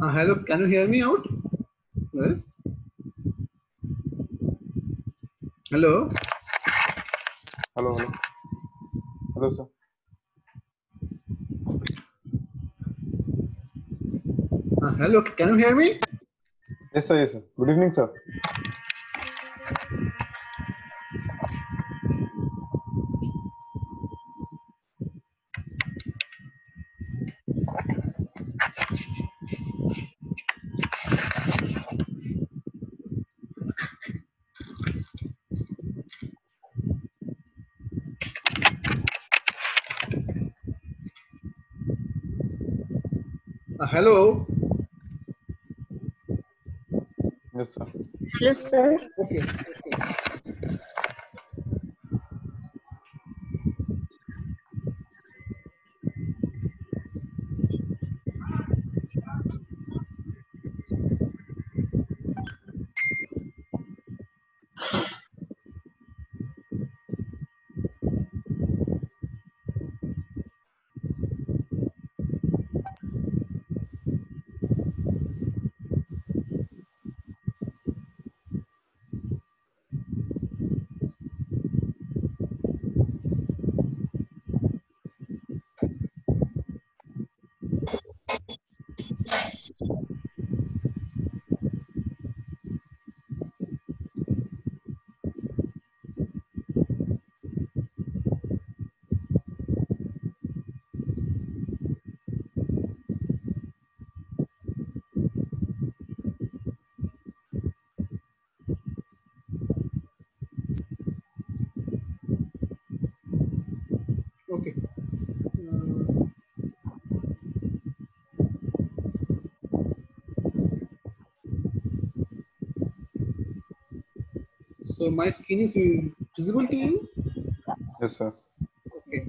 Hello, can you hear me out? Yes. Hello. Hello, hello. Hello, sir. Hello, can you hear me? Yes, sir, yes, sir. Good evening, sir. Hello. Yes, sir. Hello, sir. Okay. Okay. So my screen is visible to you? Yes, sir. Okay.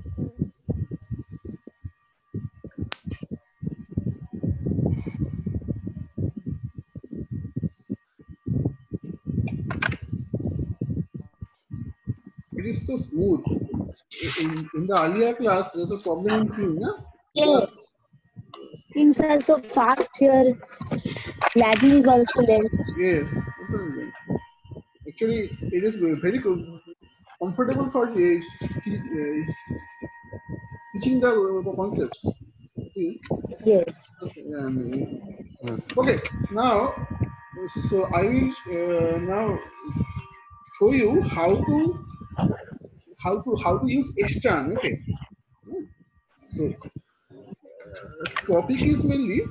It is so smooth. In the earlier class, there was a problem in Team, na? Yes, things are so fast here. Lagging is also less. Yes. Actually, it is very comfortable for teaching the concepts. Yes. Yes. Yes. Okay. Now, so I will now show you how to use extern. Okay. So topic is mainly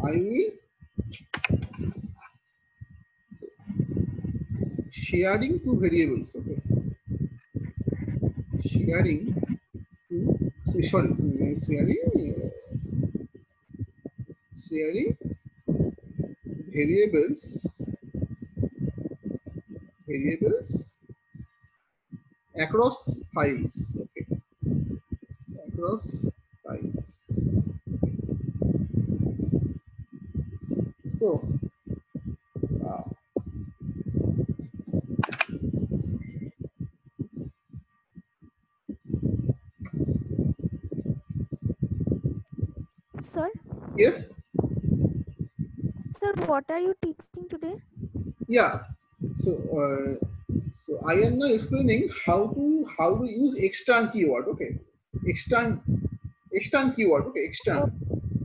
I will sharing two variables. Okay. Sharing two. So sorry. Sharing variables across files. Okay. Across files. So uh, Sir, yes. sir, what are you teaching today? Yeah. So I am now explaining how to use extern keyword. Okay. Extern keyword. Okay. Oh, Extern.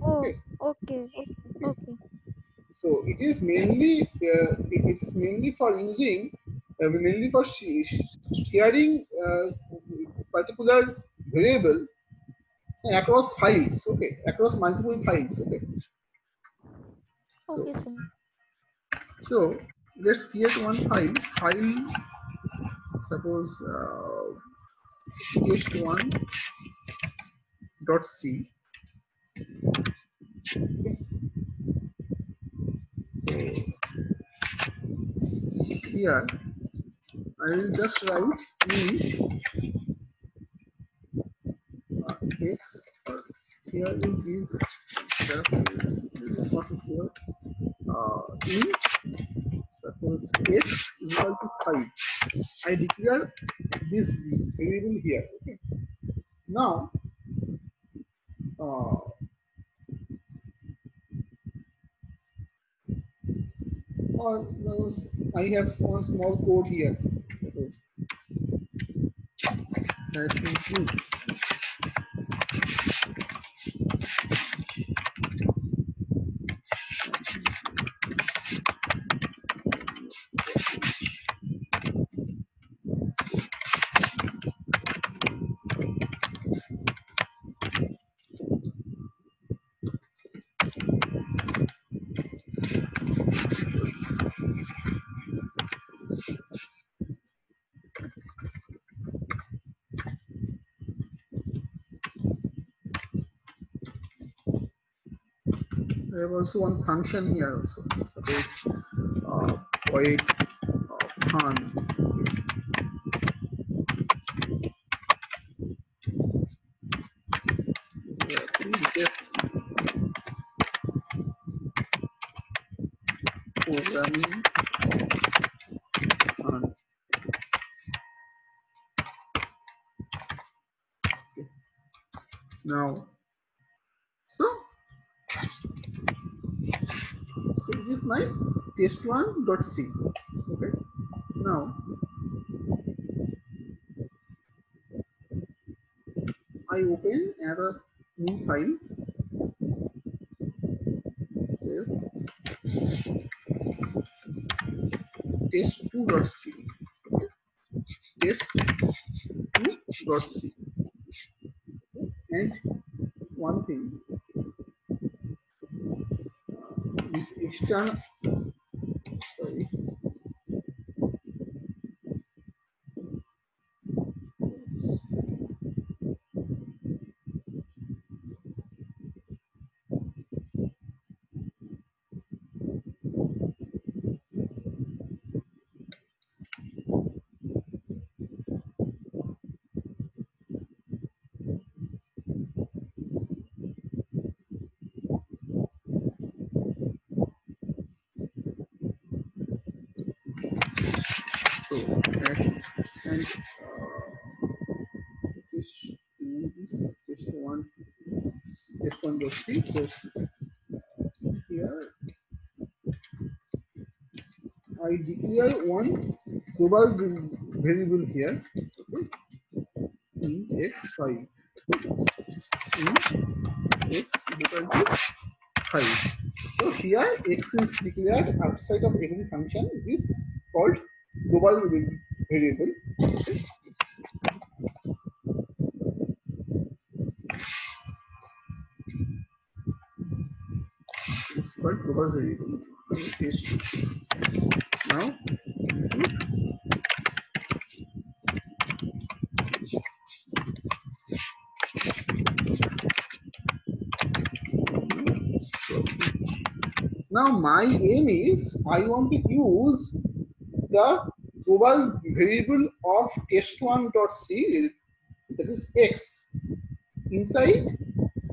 oh, Okay. okay, okay, okay. So it's mainly for using mainly for sharing particular variable across files. Okay. Across multiple files. Okay. So Okay, sir. so let's create one file. Suppose test1.c. So here I will just write x. Here we give this is not here. Int x is equal to 5. I declare this variable here. Okay. Now, I have one small code here. That include I have also one function here also. Suppose void fun. Programming fun. Okay. Now, so this is my test1.c. Okay. Now I open another new file. Save test2.c. Okay. Test2.c. And one thing, this external, sorry, so and this test1.c. So here I declare one global variable here. Okay. In x5. In x is equal to 5. So here x is declared outside of every function. It is called global variable. Okay. It's called global variable. Now now my aim is I want to use the global variable of test1.c, that is x, inside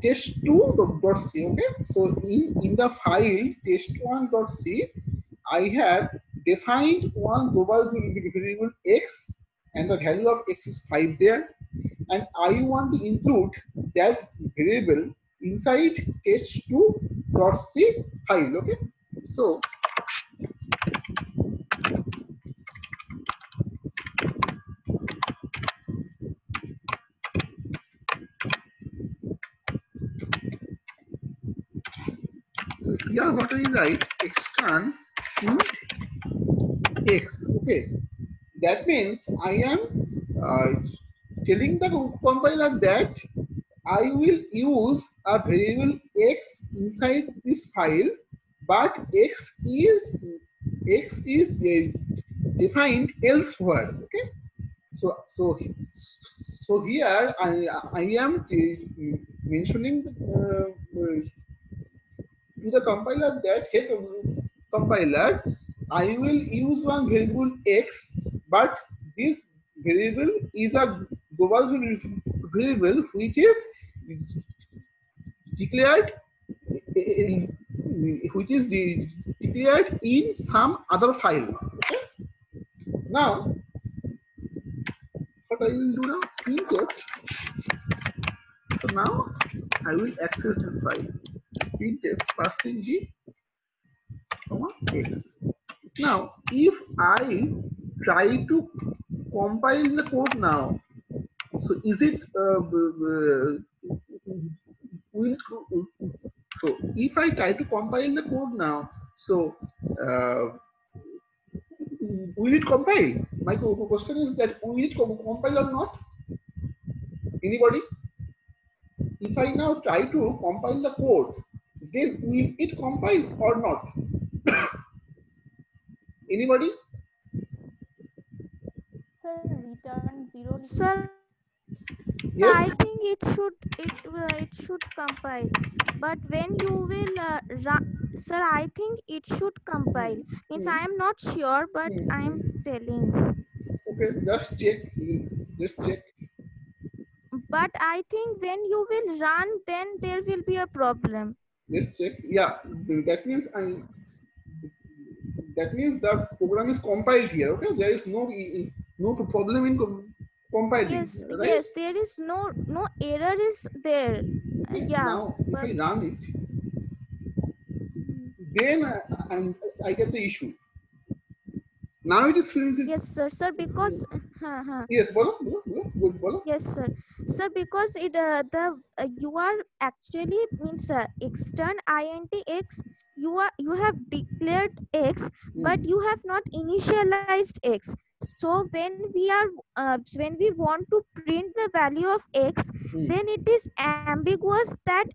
test2.c. Okay, so in the file test1.c I have defined one global variable x and the value of x is 5 there, and I want to include that variable inside test2.c file. Okay, so here what I write, extern int x. Okay, that means I am telling the compiler that I will use a variable x inside this file, but x is defined elsewhere. Okay, so here I am mentioning to the compiler that, hey compiler, I will use one variable x, but this variable is a global variable which is declared declared in some other file. Okay. Now, what I will do now? Printf. So now I will access this file. Printf %g, x. Now, if I try to compile the code now, so is it will so if I try to compile the code now, so will it compile? My question is that will it compile or not? Anybody? If I now try to compile the code, then will it compile or not? Anybody? Sir, return 0. Sir, Yes. I think it should compile. But when you will run, sir, I think it should compile. Means I am not sure, but I am telling. Okay, just check. Let's check. But I think when you will run, then there will be a problem. Let's check. Yeah, that means the program is compiled here. Okay, there is no problem in compiling, Yes, right? yes, there is no error is there. Okay. Yeah, Now, if but I run it, then I get the issue. Now it is yes, sir, because yes, bolo. yes, sir, because you are actually means extern int x. You have declared x, but you have not initialized x. So when we want to print the value of x, then it is ambiguous that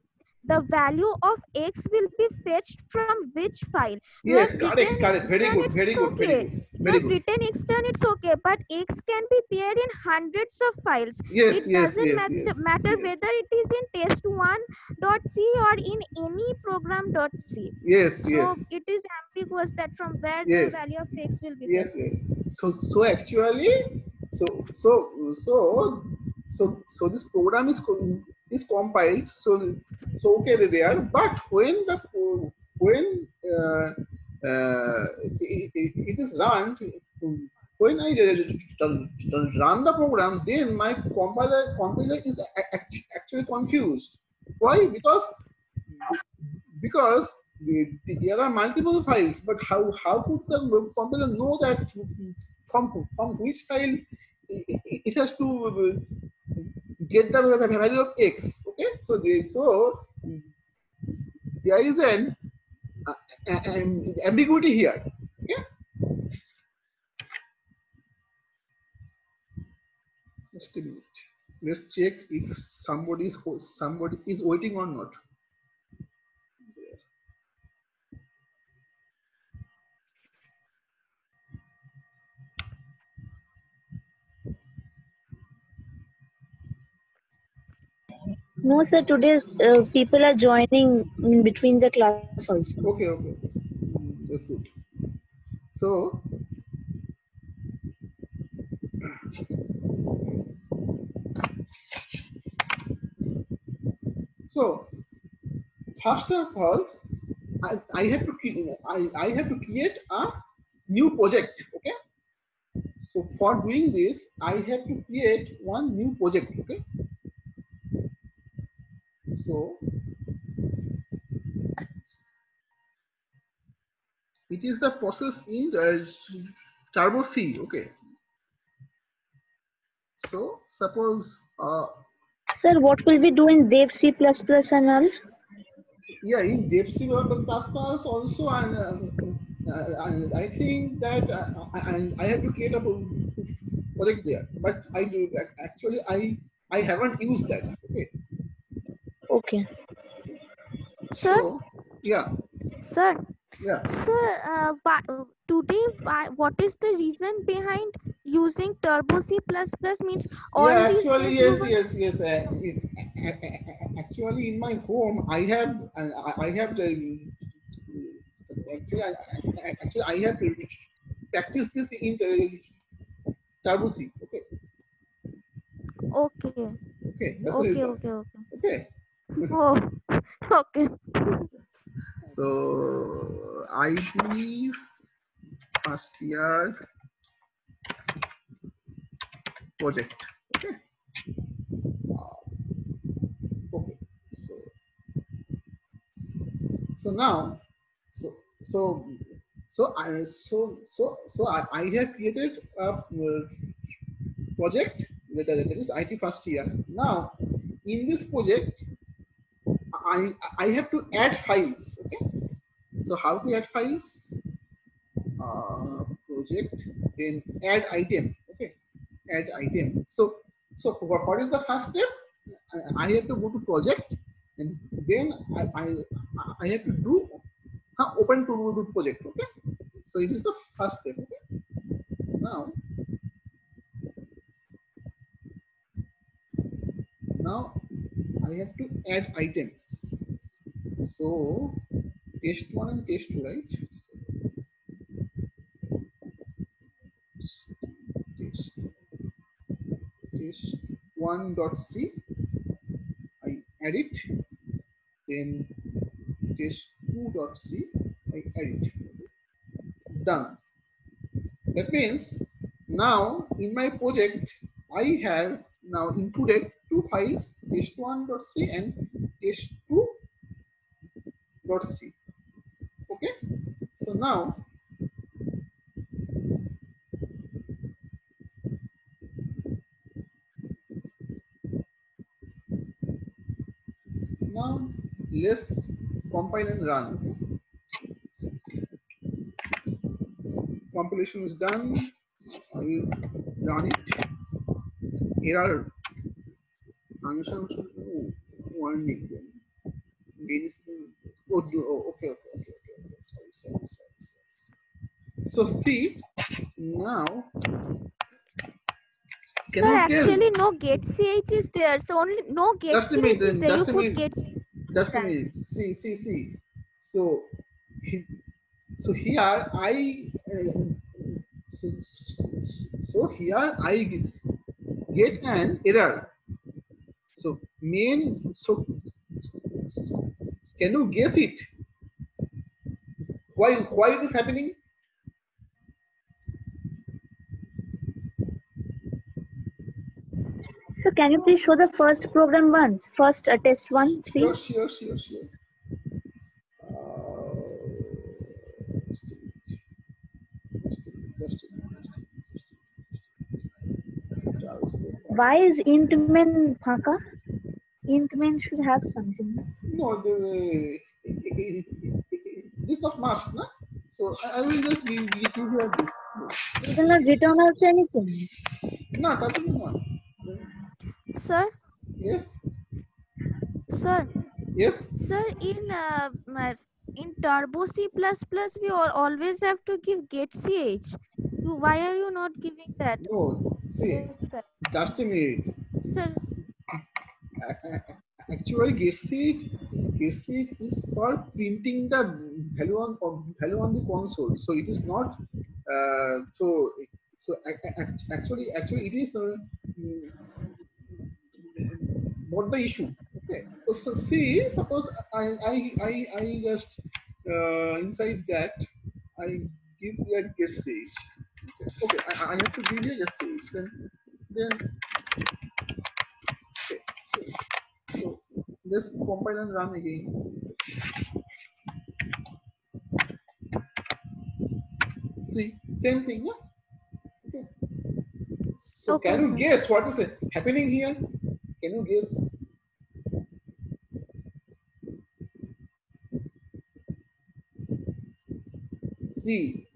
the value of x will be fetched from which file. You Yes, have correct, written correct. Very extern, good, very it's good, very okay. good, You very have good. written extern, it's okay, but x can be there in hundreds of files. Yes, It yes, doesn't yes, yes, matter yes, whether it is in test1.c or in any program.c. yes, yes, So it is ambiguous that from where the yes, value of x will be yes, fetched. yes. So actually, so this program is compiled. So okay, they are. But when it is run, when I run the program, then my compiler is actually confused. Why? Because there are multiple files, but how could the compiler know that from which file it has to get the value of x? Okay, so there is an ambiguity here. Okay, just a minute. Let's check if somebody is waiting or not. No, sir. Today people are joining in between the class also. Okay, that's good. So first of all, I have to create a new project. Okay, so for doing this, I have to create one new project. Okay, so it is the process in Turbo C. Okay, so suppose Sir, what will we do in Dev C++ and all? yeah, in DevC class also, and I think that I have to create a project there, but I do actually I haven't used that. Okay, Okay. Sir, so yeah, sir, yeah. today, what is the reason behind using Turbo C++? Means all Yeah, these actually, days you yes, were yes, yes. Actually, in my home, I have the actually I have to practice this in the Turbo C. Okay, okay, okay, that's the okay, reason. okay, okay. Okay, Oh, okay. so So IT first year project. Okay. Okay. So now, I have created a project that is IT first year. Now, in this project, I have to add files. Okay. So how to add files? Project, then add item. Okay. Add item. So what is the first step? I have to go to project, and then I have to do open to do project. Okay. So it is the first step. Okay. Now I have to add items. So test one and test two, right? Test one dot c. I add it. Then test two dot c. I add it. Done. That means now in my project I have now included two files, test1.c and test2.c. Okay. So now let's compile and run. Okay. Compilation is done. I will run it. Error. Function warning. Okay. Sorry. So see now. Can Sir, you tell? actually no get ch is there, so only no get Just a ch minute, is there. You just a put minute. get Just a minute. See. So here I so here I get an error. So main. So can you guess it? Why it is happening? So can you please show the first program once? First test one, see? Sure. Just a minute. Why is int main phaka? Int main should have something. No, it is not must, no? So I will just give you here this. It will not return out anything. No, that is not. Sir, Yes. sir, Yes. sir, in Turbo C++, we always have to give get ch. Why are you not giving that? No. See, Yes, sir. just a minute. Sir, Actually, GetStage is for printing the value on the console. So it is not. Actually it is not the issue. Okay. So see, suppose I just inside that I give you a GetStage. Okay. I have to give you a GetStage. Then okay. So let's compile and run again. See, same thing, yeah? Okay. So Okay, can you sir. guess what is happening here? Can you guess? See,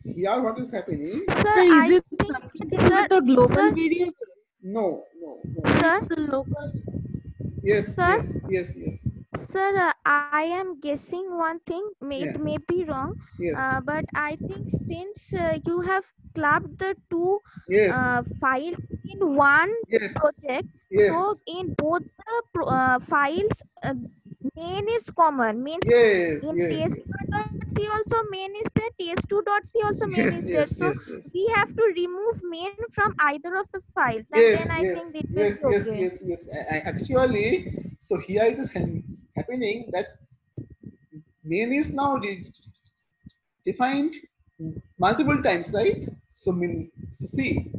here what is happening? Sir, Sir, is I it think, something to do sir, with the global sir, variable? No. sir, It's a local. Yes. Sir? Yes. sir, I am guessing one thing. Yeah. It may be wrong, Yes. but I think since you have clubbed the two Yes. files in one Yes. project, Yes. so in both the files, main is common. Means Yes. in Yes. test1.c also main is there, test2.c also main is there. So we have to remove main from either of the files, and then I think it will be okay. Yes. Actually, so here it is happening that main is now defined multiple times, right? So see,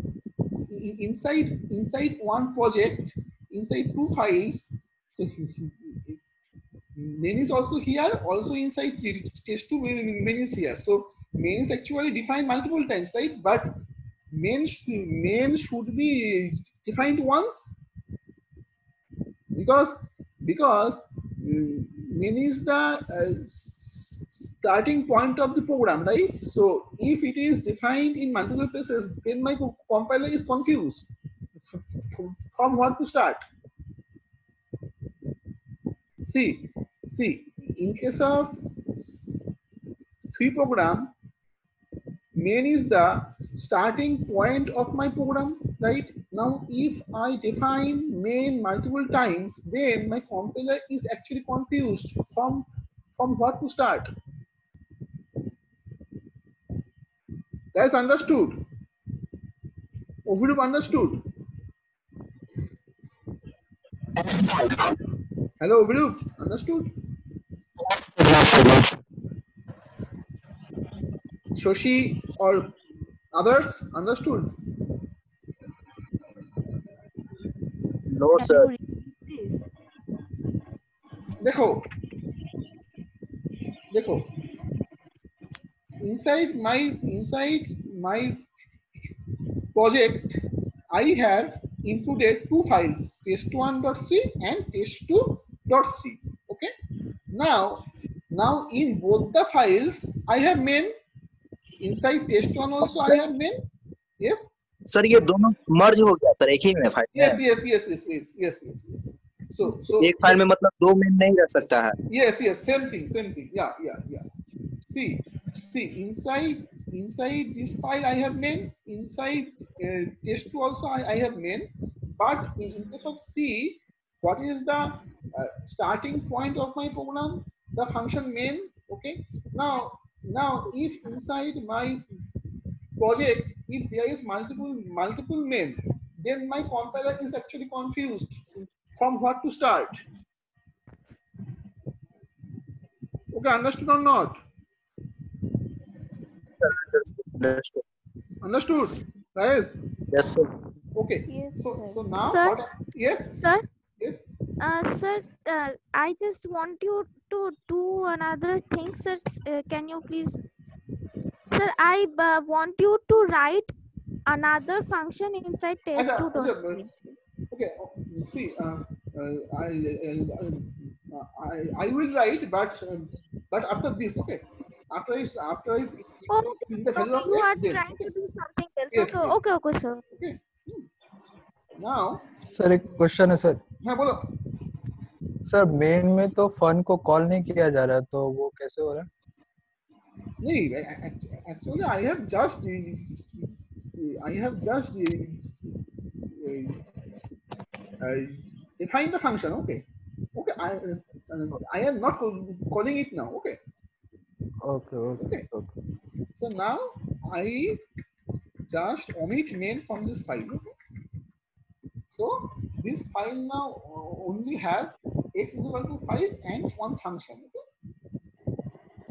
inside one project, inside two files, so main is also here, also inside test2 main is here. So main is actually defined multiple times, right? But main should be defined once, because main is the starting point of the program, right? So if it is defined in multiple places, then my compiler is confused from what to start. See, in case of C program, main is the starting point of my program, right? Now, if I define main multiple times, then my compiler is actually confused from what to start. Guys, understood? Overall understood? Hello, Overall, understood? Shoshi or others, understood? No, Can sir. you repeat, please? देखो inside my project, I have included two files, test1.c and test2.c. Okay. Now in both the files, I have main. Inside test1 also I have main. Yes. Sir ये दोनों मर्ज हो गया sir एक ही में file Yes. में। Yes. So एक file में मतलब दो मेन नहीं रह सकता है। Yes. Same thing. Yeah. See, inside this file I have main. Inside test2 also I have main. But in case of C, what is the starting point of my program? The function main. Okay. Now if inside my project, if there is multiple main, then my compiler is actually confused from what to start. Okay, understood or not? Understood, guys? Yes, sir. Okay. Yes, So sir. now Sir? what? Yes. Sir, Yes. sir, I just want you to do another thing, sir. Can you please, sir? I want you to write another function inside test2.c. Okay. See, I will write, but after this, okay. After I Oh, in the value okay, of you are x, then trying to do something else. Yes, Okay, yes. okay, sir. okay. Now, sir एक question है sir. हाँ बोलो। Sir main में तो fun को call नहीं किया जा रहा है, तो वो कैसे हो रहा है? नहीं, actually I have just define the function. Okay. I am not calling it now. Okay. Okay. So now I just omit main from this file. Okay. So this file now only have x is equal to 5 and one function. Okay.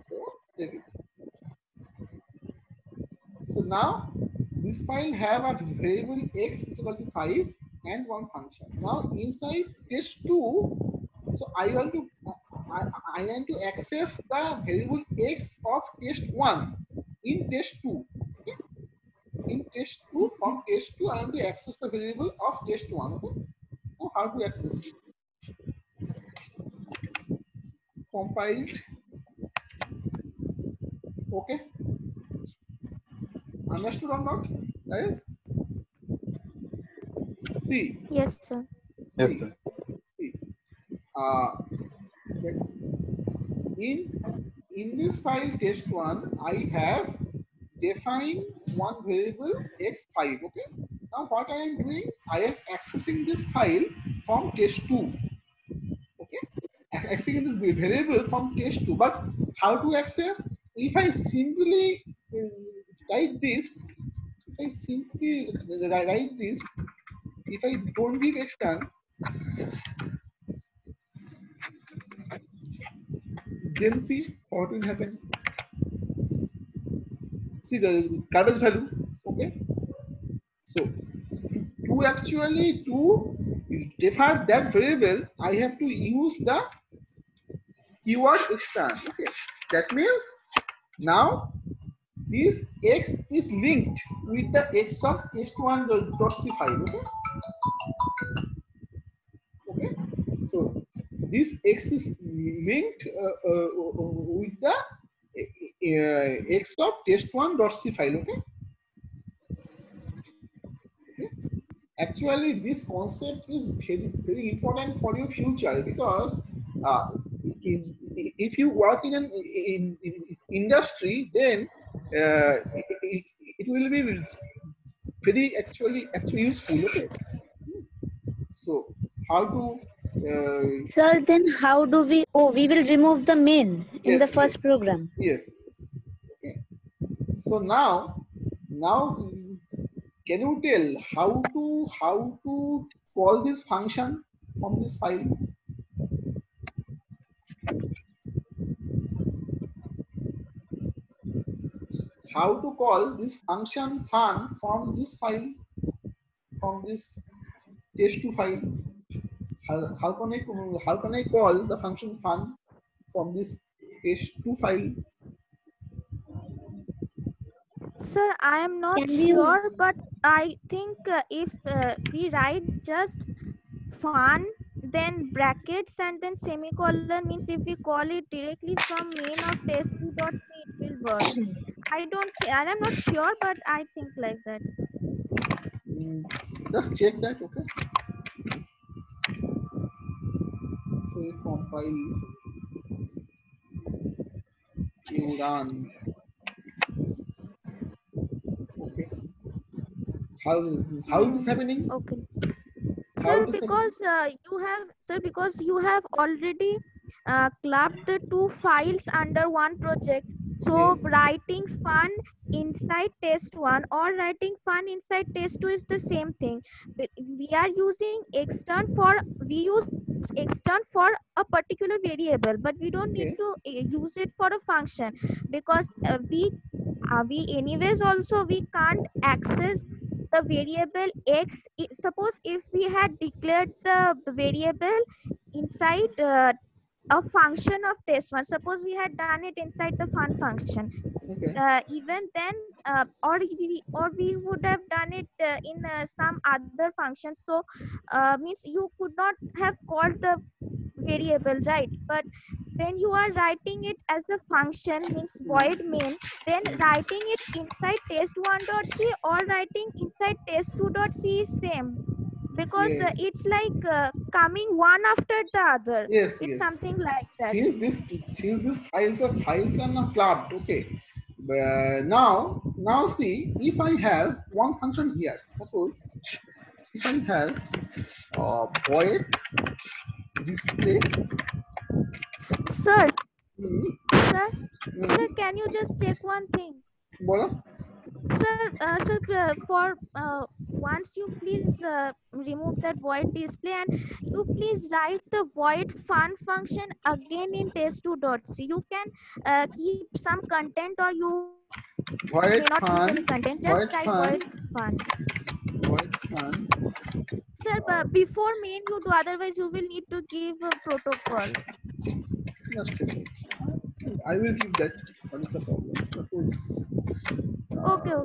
So take it. So now this file have a variable x is equal to 5 and one function. Now inside test2, so I want to access the variable x of test1 in test2. Okay? In test2, from test2, I want to access the variable of test1. Okay? Now how to access it? Compiled. Okay. Understood or not, guys? See. Yes, sir. Yes, sir. See. In this file test1, I have defined one variable x5. Okay. Now what I am doing, I am accessing this file from test2. Okay. Accessing this variable from test2. But how to access? If I simply write this, if I don't give extern, then see what will happen? See the garbage value. Okay. So to actually to define that variable, I have to use the keyword extern. Okay. That means now this x is linked with the x of test1.c file. Okay. Okay. So this x is linked with the x of test1.c file. Okay. Actually, this concept is very important for your future because if you work in an industry, then it will be very actually useful. Okay. So how to Sir, then how do we? Oh, we will remove the main in the yes, first yes, program. yes. Okay. So now can you tell how to call this function from this file? How to call this function fun from this file, from this test2 file? How can I call the function fun from this test2 file? Sir, I am not Can we use? sure, but I think if we write just fun, then brackets and then semicolon means if we call it directly from main of test2.c, it will work. I am not sure, but I think like that. Just check that. Okay. Say compile, you run. Okay. How it is happening? Okay. How Sir, it is happening? because you have already clubbed the two files under one project. So Yes. writing fun inside test1 or writing fun inside test2 is the same thing. We are using extern for a particular variable, but we don't need Okay. to use it for a function because we anyways also we can't access the variable x. Suppose if we had declared the variable inside a function of test1, suppose we had done it inside the fun function, Okay. even then or we would have done it in some other function. So means you could not have called the variable, right? But when you are writing it as a function means void main, then writing it inside test1.c or writing inside test2.c is same, because Yes. it's like coming one after the other. Yes. It's Yes. something like that. Since this files are not clubbed. Okay. Now see, if I have one function here, suppose if I have void display. Sir, Hmm, sir, hmm, sir, can you just check one thing? bola? Sir, for once you please remove that void display and you please write the void fun function again in test2.c. You can keep some content or you may Void not keep any fun, content. Just void write fun, void fun. void fun. Sir, before main you do, otherwise you will need to give a protocol. Just a minute. I will give that. What is the problem? Suppose. Okay.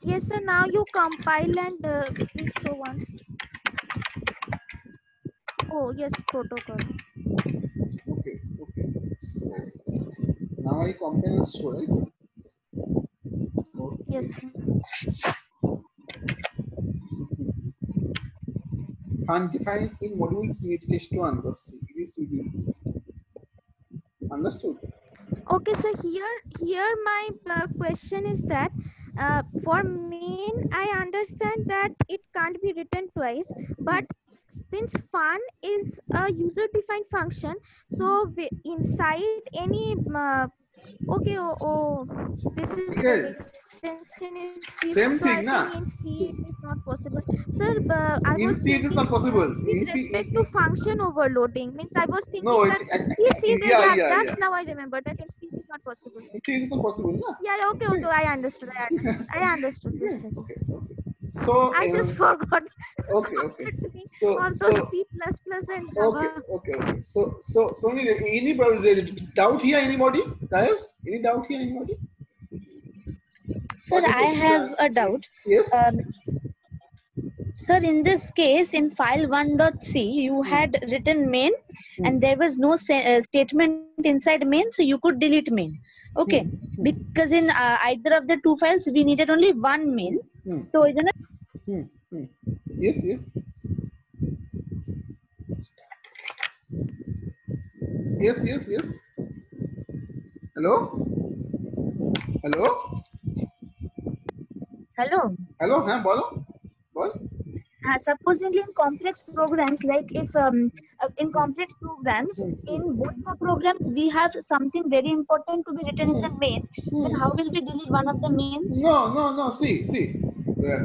Yes, sir. Now you compile and please show once. Oh, yes, protocol. Okay. So now I compare and show it. Okay. Yes, sir. Fun defined in module test1.c. It is within. Understood? Okay, so here my question is that for main I understand that it can't be written twice, but since fun is a user defined function, so inside any okay, this is Okay. the extension is C, Same so I thing, na? think in C it is not possible. Sir, I In was C it is thinking not possible. with In C, respect to function overloading, means I was thinking no, that yes, yeah, yeah. just now I remember that in C it is not possible. In C it is not possible, na? Yeah, okay, I understood. I understood. Okay, Listen. okay. So, I just forgot. okay. On those C++ and Java. Okay. So any doubt here, anybody? Guys, any doubt here, anybody? Sir, What is I have extra? a doubt. Yes. Sir, in this case, in file 1.c, you had written main and there was no statement inside main, so you could delete main. Okay, because in either of the two files, we needed only one main. So, isn't it? Yes. Yes. Hello. Hello. Huh? Bolo. Supposedly in complex programs, like if in complex programs, in both the programs we have something very important to be written in the main, then how will we delete one of the mains? No. See.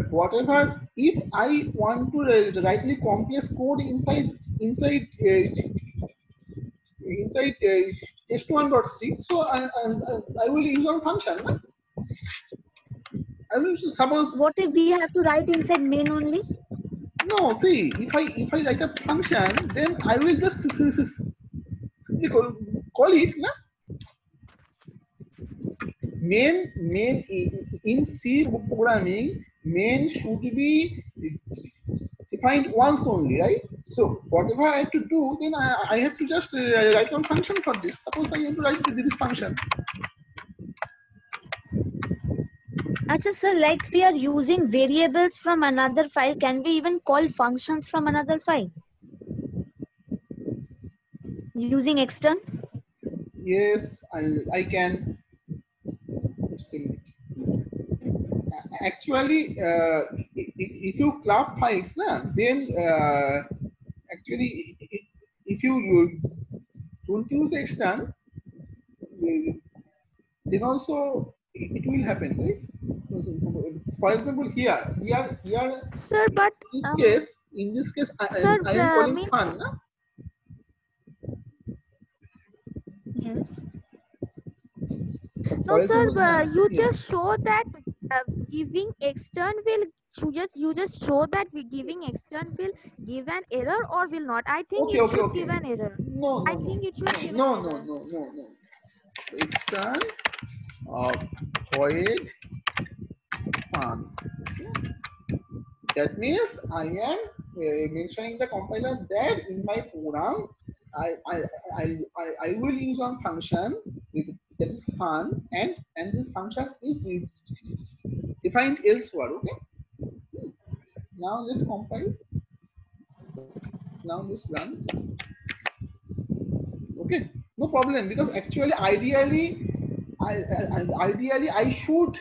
Whatever. If I want to write the complex code inside S1.6, so I will use one function. Na? I will suppose. What if we have to write inside main only? No, see, if I write a function, then I will just simply call it, na? Main in C programming, main should be defined once only, right? So whatever I have to do, then I have to just write one function for this. Suppose I want to write this function. Actually, sir, like we are using variables from another file, can we even call functions from another file? Using extern? Yes, I can. Actually, if you club files, then actually, if you don't use extern, then also it will happen, right? For example, here, Sir, but in this case, sir, I am calling means fun. Yes. no, sir. You just show that giving extern will you just show that giving extern will give an error or will not. I think it should give an error. No. I think it should give an error. No. Extern void fun. That means I am mentioning the compiler that in my program I will use one function that is fun and this function is defined elsewhere. Okay. Now let's compile. Now let's run. Okay, no problem, because actually ideally I should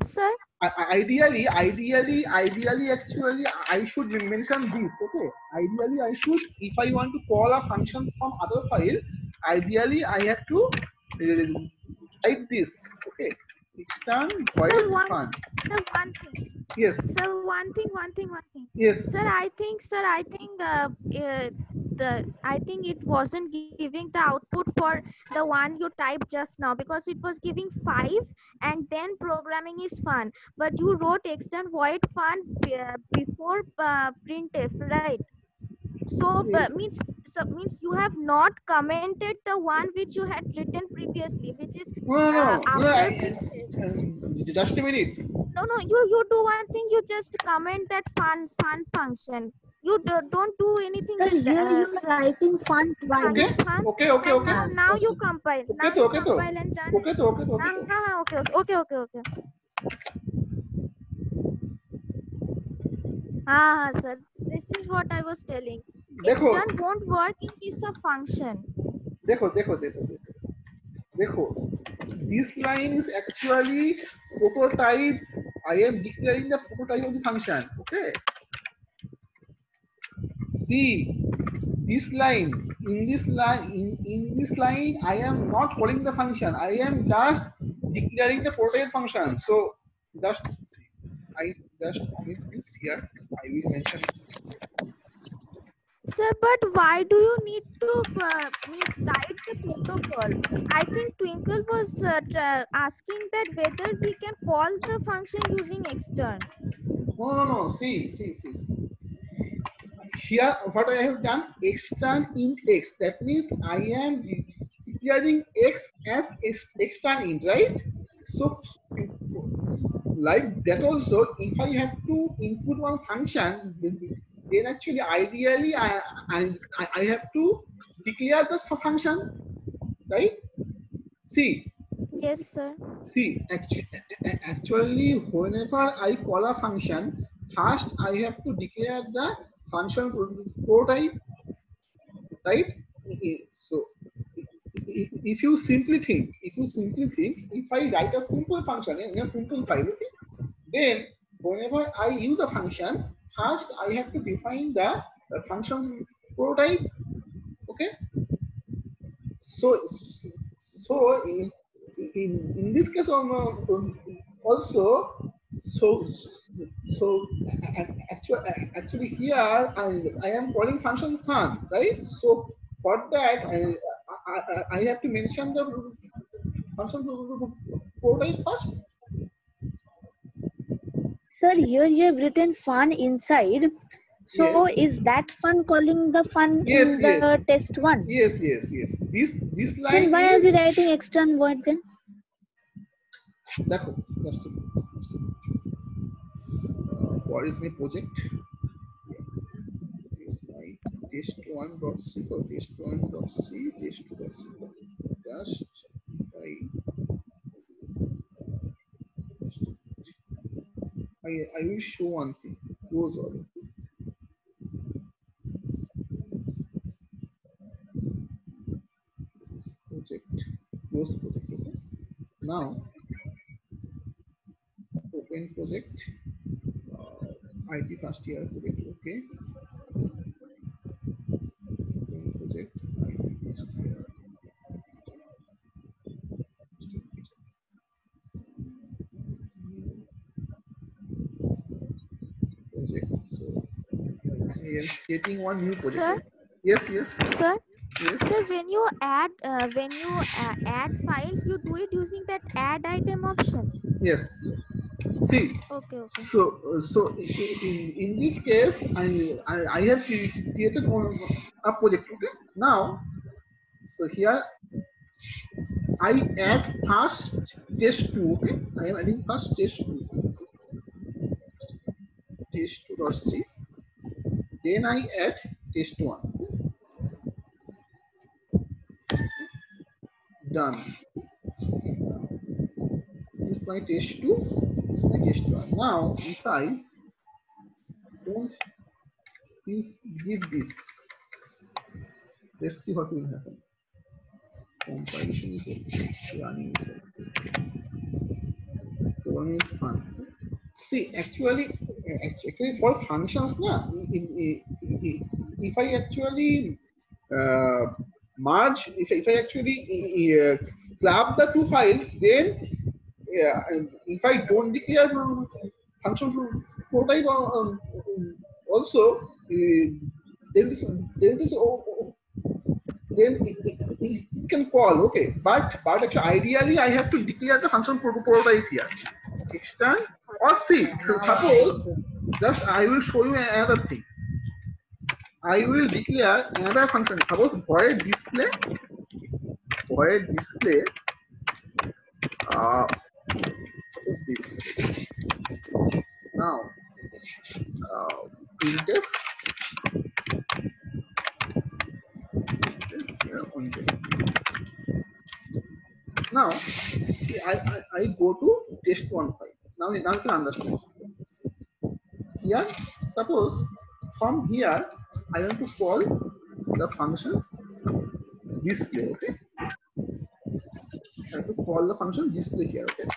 Sir, ideally actually I should mention this. Okay, ideally I should, if I want to call a function from other file, ideally I have to type this. Okay, extern void fun. Sir, one thing. Yes. Sir, one thing. Yes. Sir, I think I think it wasn't giving the output for the one you typed just now, because it was giving 5 and then programming is fun. But you wrote extern void fun before printf, right? So means you have not commented the one which you had written previously, which is just a minute. No, you do one thing. You just comment that fun function. You don't do anything Sir, with here you are writing fun twice. Okay. Now you compile. Now you compile and run. Okay. Sir, this is what I was telling. Extern won't work in case of function. देखो this line is actually prototype. I am declaring the prototype of the function. Okay, see this line. In this line, I am not calling the function. I am just declaring the prototype function. So just see, I just omit this here. I will mention it. Sir, but why do you need to means write the protocol? I think Twinkle was asking that whether we can call the function using extern. No. See. Here, what I have done, extern int x. That means I am declaring x as extern int, right? So, like that also, if I have to input one function, then actually, ideally, I have to declare this function, right? See, Yes, sir. see, actually, whenever I call a function, first I have to declare the function prototype, right? So, if you simply think, if I write a simple function in a simple file, okay, then whenever I use a function, first I have to define the function prototype, okay? So in this case also, so actually here I am calling function fun, right? So for that I have to mention the function prototype first. Sir, here you have written fun inside. So Yes. is that fun calling the fun Yes, in the test one? Yes. This line Then why are is we writing extern void then? দেখো, just a minute. What is my project? Is my test1.c or test1.c, test2.c. Just I will show one thing. Close all. Project, close project. Okay. Now open project. IT first year project. Okay. Open project. IT first year. Project. So I am creating one new project. Sir? Yes. Sir, Yes. sir, when you add files, you do it using that add item option. Yes. See. Okay. So in this case, I have created a project. Okay. Now, so here I add first test2. Okay. I am adding first test2. Test2.c. Then I add test1. Done. This is my test2. This is my test1. Now, if I don't please give this, let's see what will happen. Compilation is okay. Running is okay. Running is fun. See, actually for functions, if I actually merge, if I actually club the two files, then if I don't declare function prototype also, then it can call, okay, but actually ideally I have to declare the function prototype here, extern or C. So suppose, just I will show you another thing. I will declare another function. Suppose void display. Suppose this. Now, printf. Now, I go to test1 file. Now you can understand. Here, suppose from here I want to call the function display. Okay, I have to call the function display here. Okay,